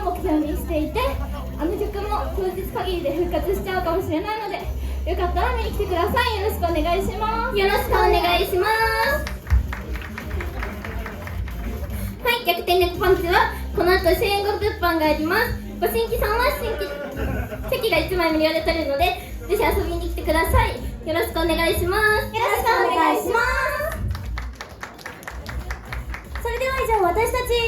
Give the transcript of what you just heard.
を目標にしていて、あの曲も当日限りで復活しちゃうかもしれないので、よかったら見に来てください。よろしくお願いします。よろしくお願いします。はい、逆転猫パンチはこの後1000円ご物販があります。ご新規さんは席が1枚無料で取れるので、ぜひ遊びに来てください。よろしくお願いします。よろしくお願いします。それでは以上、私たち